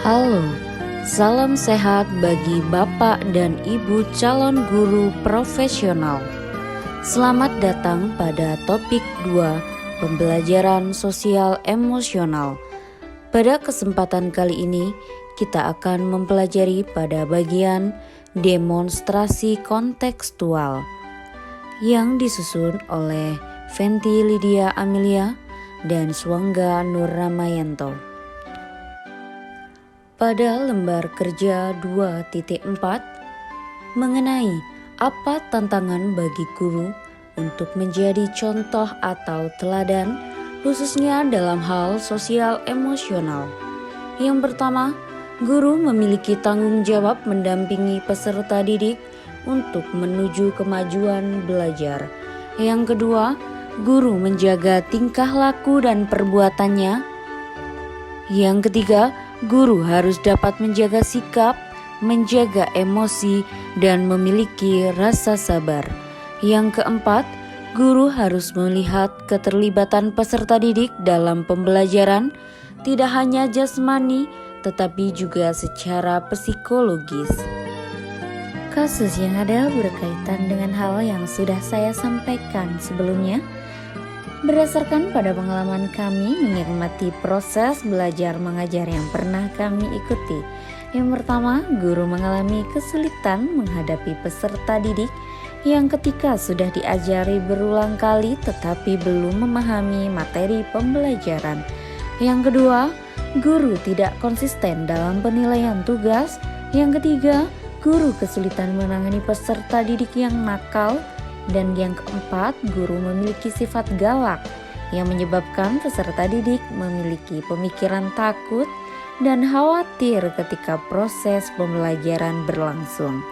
Halo, salam sehat bagi Bapak dan Ibu calon guru profesional. Selamat datang pada topik 2, pembelajaran sosial emosional. Pada kesempatan kali ini, kita akan mempelajari pada bagian demonstrasi kontekstual yang disusun oleh Fenty Lydia Amelia dan Swangga Nur Ramayanto. Pada lembar kerja 2.4 mengenai apa tantangan bagi guru untuk menjadi contoh atau teladan khususnya dalam hal sosial emosional. Yang pertama, guru memiliki tanggung jawab mendampingi peserta didik untuk menuju kemajuan belajar. Yang kedua, guru menjaga tingkah laku dan perbuatannya. Yang ketiga, guru harus dapat menjaga sikap, menjaga emosi, dan memiliki rasa sabar. Yang keempat, guru harus melihat keterlibatan peserta didik dalam pembelajaran, tidak hanya jasmani, tetapi juga secara psikologis. Kasus yang ada berkaitan dengan hal yang sudah saya sampaikan sebelumnya. Berdasarkan pada pengalaman kami menikmati proses belajar mengajar yang pernah kami ikuti. Yang pertama, guru mengalami kesulitan menghadapi peserta didik yang ketika sudah diajari berulang kali tetapi belum memahami materi pembelajaran. Yang kedua, guru tidak konsisten dalam penilaian tugas. Yang ketiga, guru kesulitan menangani peserta didik yang nakal. Dan yang keempat, guru memiliki sifat galak yang menyebabkan peserta didik memiliki pemikiran takut dan khawatir ketika proses pembelajaran berlangsung.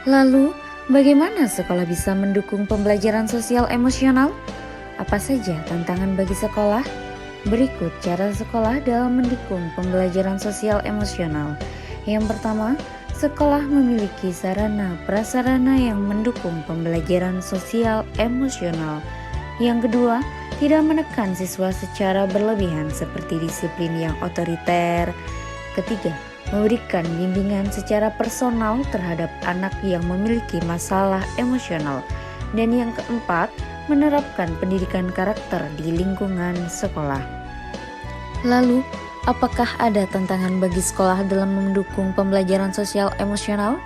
Lalu, bagaimana sekolah bisa mendukung pembelajaran sosial emosional? Apa saja tantangan bagi sekolah? Berikut cara sekolah dalam mendukung pembelajaran sosial emosional. Yang pertama, sekolah memiliki sarana prasarana yang mendukung pembelajaran sosial emosional. Yang kedua, tidak menekan siswa secara berlebihan seperti disiplin yang otoriter. Ketiga, memberikan bimbingan secara personal terhadap anak yang memiliki masalah emosional. Dan yang keempat, menerapkan pendidikan karakter di lingkungan sekolah. Lalu, apakah ada tantangan bagi sekolah dalam mendukung pembelajaran sosial emosional?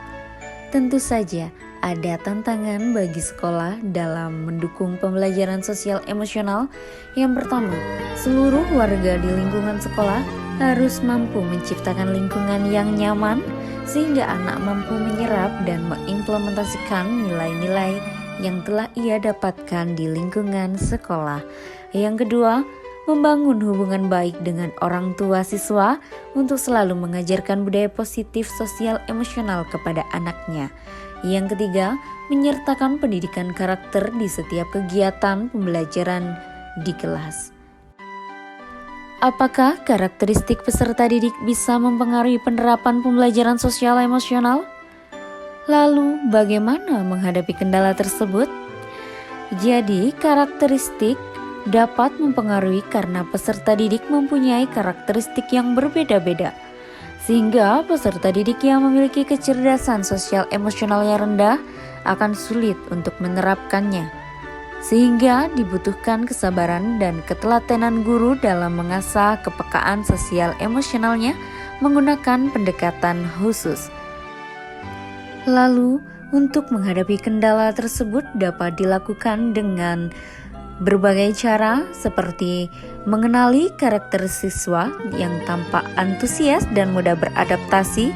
Tentu saja ada tantangan bagi sekolah dalam mendukung pembelajaran sosial emosional. Yang pertama, seluruh warga di lingkungan sekolah harus mampu menciptakan lingkungan yang nyaman sehingga anak mampu menyerap dan mengimplementasikan nilai-nilai yang telah ia dapatkan di lingkungan sekolah. Yang kedua, membangun hubungan baik dengan orang tua siswa untuk selalu mengajarkan budaya positif sosial emosional kepada anaknya. Yang ketiga, menyertakan pendidikan karakter di setiap kegiatan pembelajaran di kelas. Apakah karakteristik peserta didik bisa mempengaruhi penerapan pembelajaran sosial emosional? Lalu, bagaimana menghadapi kendala tersebut? Jadi, karakteristik dapat mempengaruhi karena peserta didik mempunyai karakteristik yang berbeda-beda. Sehingga peserta didik yang memiliki kecerdasan sosial emosional yang rendah akan sulit untuk menerapkannya. Sehingga dibutuhkan kesabaran dan ketelatenan guru dalam mengasah kepekaan sosial emosionalnya menggunakan pendekatan khusus. Lalu, untuk menghadapi kendala tersebut dapat dilakukan dengan berbagai cara seperti mengenali karakter siswa yang tampak antusias dan mudah beradaptasi,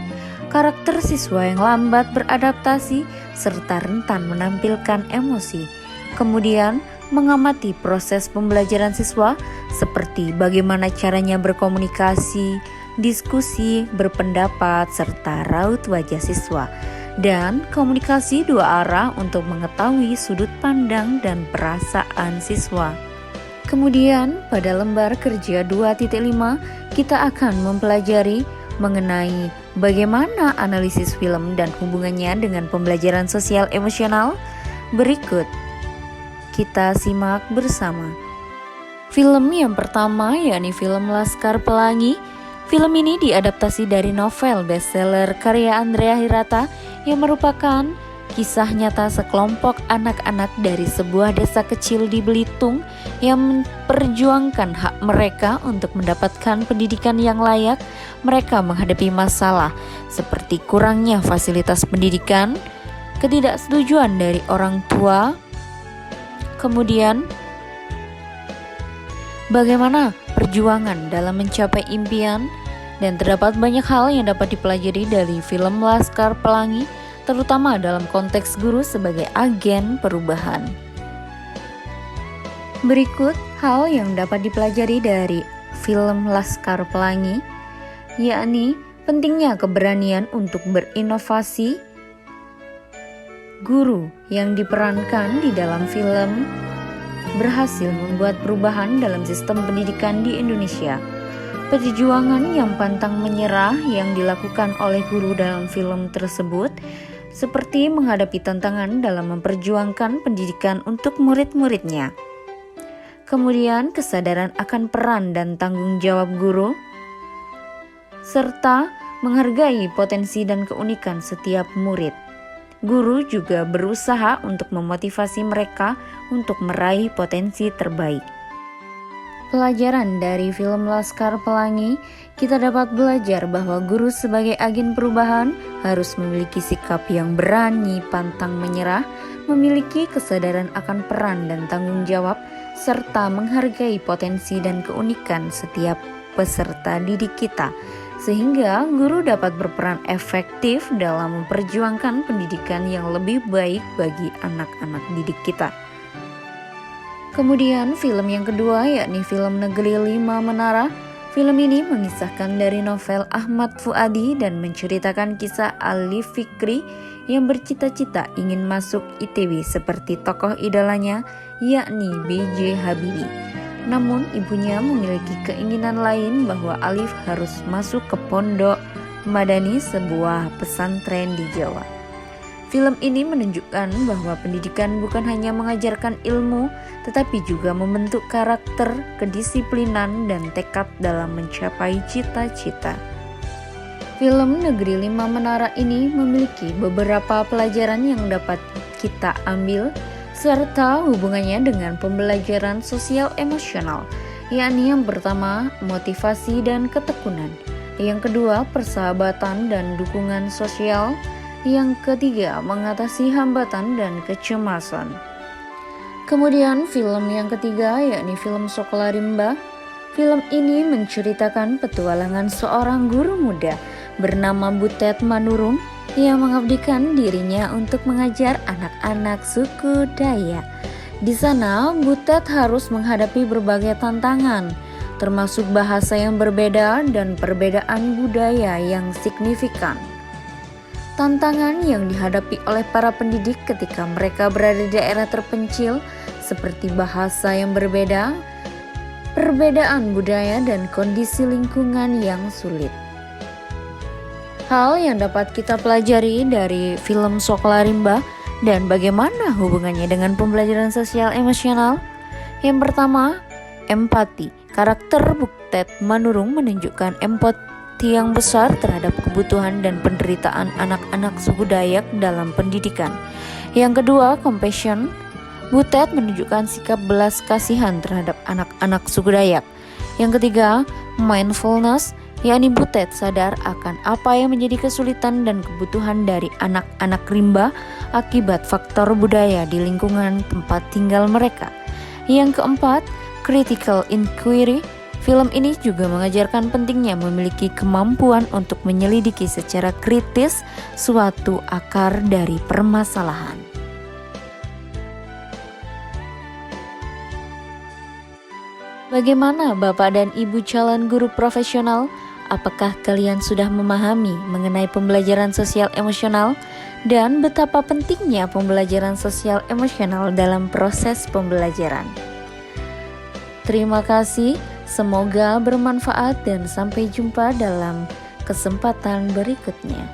karakter siswa yang lambat beradaptasi, serta rentan menampilkan emosi. Kemudian, mengamati proses pembelajaran siswa seperti bagaimana caranya berkomunikasi, diskusi, berpendapat, serta raut wajah siswa. Dan komunikasi dua arah untuk mengetahui sudut pandang dan perasaan siswa. Kemudian pada lembar kerja 2.5 kita akan mempelajari mengenai bagaimana analisis film dan hubungannya dengan pembelajaran sosial emosional. Berikut kita simak bersama. Film yang pertama yakni film Laskar Pelangi Film ini diadaptasi dari novel bestseller karya Andrea Hirata yang merupakan kisah nyata sekelompok anak-anak dari sebuah desa kecil di Belitung yang memperjuangkan hak mereka untuk mendapatkan pendidikan yang layak. Mereka menghadapi masalah seperti kurangnya fasilitas pendidikan, ketidaksetujuan dari orang tua, kemudian bagaimana perjuangan dalam mencapai impian, dan terdapat banyak hal yang dapat dipelajari dari film Laskar Pelangi, terutama dalam konteks guru sebagai agen perubahan. Berikut hal yang dapat dipelajari dari film Laskar Pelangi, yakni pentingnya keberanian untuk berinovasi. Guru yang diperankan di dalam film berhasil membuat perubahan dalam sistem pendidikan di Indonesia. Perjuangan yang pantang menyerah yang dilakukan oleh guru dalam film tersebut seperti menghadapi tantangan dalam memperjuangkan pendidikan untuk murid-muridnya. Kemudian kesadaran akan peran dan tanggung jawab guru, serta menghargai potensi dan keunikan setiap murid. Guru juga berusaha untuk memotivasi mereka untuk meraih potensi terbaik. Pelajaran dari film Laskar Pelangi, kita dapat belajar bahwa guru sebagai agen perubahan harus memiliki sikap yang berani, pantang menyerah, memiliki kesadaran akan peran dan tanggung jawab, serta menghargai potensi dan keunikan setiap peserta didik kita, sehingga guru dapat berperan efektif dalam memperjuangkan pendidikan yang lebih baik bagi anak-anak didik kita. Kemudian film yang kedua yakni film Negeri Lima Menara. Film ini mengisahkan dari novel Ahmad Fuadi dan menceritakan kisah Ali Fikri yang bercita-cita ingin masuk ITB seperti tokoh idolanya yakni B.J. Habibie. Namun ibunya memiliki keinginan lain bahwa Alif harus masuk ke Pondok Madani, sebuah pesantren di Jawa. Film ini menunjukkan bahwa pendidikan bukan hanya mengajarkan ilmu, tetapi juga membentuk karakter, kedisiplinan, dan tekad dalam mencapai cita-cita. Film Negeri Lima Menara ini memiliki beberapa pelajaran yang dapat kita ambil, serta hubungannya dengan pembelajaran sosial emosional, yakni yang pertama, motivasi dan ketekunan. Yang kedua, persahabatan dan dukungan sosial. Yang ketiga, mengatasi hambatan dan kecemasan. Kemudian film yang ketiga yakni film Sekolah Rimba. Film ini menceritakan petualangan seorang guru muda bernama Butet Manurung yang mengabdikan dirinya untuk mengajar anak-anak suku Dayak. Di sana, Butet harus menghadapi berbagai tantangan, termasuk bahasa yang berbeda dan perbedaan budaya yang signifikan. Tantangan yang dihadapi oleh para pendidik ketika mereka berada di daerah terpencil seperti bahasa yang berbeda, perbedaan budaya, dan kondisi lingkungan yang sulit. Hal yang dapat kita pelajari dari film Sekolah Rimba dan bagaimana hubungannya dengan pembelajaran sosial emosional. Yang pertama, empati. Karakter Butet Manurung menunjukkan empati yang besar terhadap kebutuhan dan penderitaan anak-anak suku Dayak dalam pendidikan. Yang kedua, compassion. Butet menunjukkan sikap belas kasihan terhadap anak-anak suku Dayak. Yang ketiga, mindfulness, yakni Butet sadar akan apa yang menjadi kesulitan dan kebutuhan dari anak-anak rimba akibat faktor budaya di lingkungan tempat tinggal mereka. Yang keempat, critical inquiry. Film ini juga mengajarkan pentingnya memiliki kemampuan untuk menyelidiki secara kritis suatu akar dari permasalahan. Bagaimana Bapak dan Ibu calon guru profesional? Apakah kalian sudah memahami mengenai pembelajaran sosial emosional dan betapa pentingnya pembelajaran sosial emosional dalam proses pembelajaran? Terima kasih. Semoga bermanfaat dan sampai jumpa dalam kesempatan berikutnya.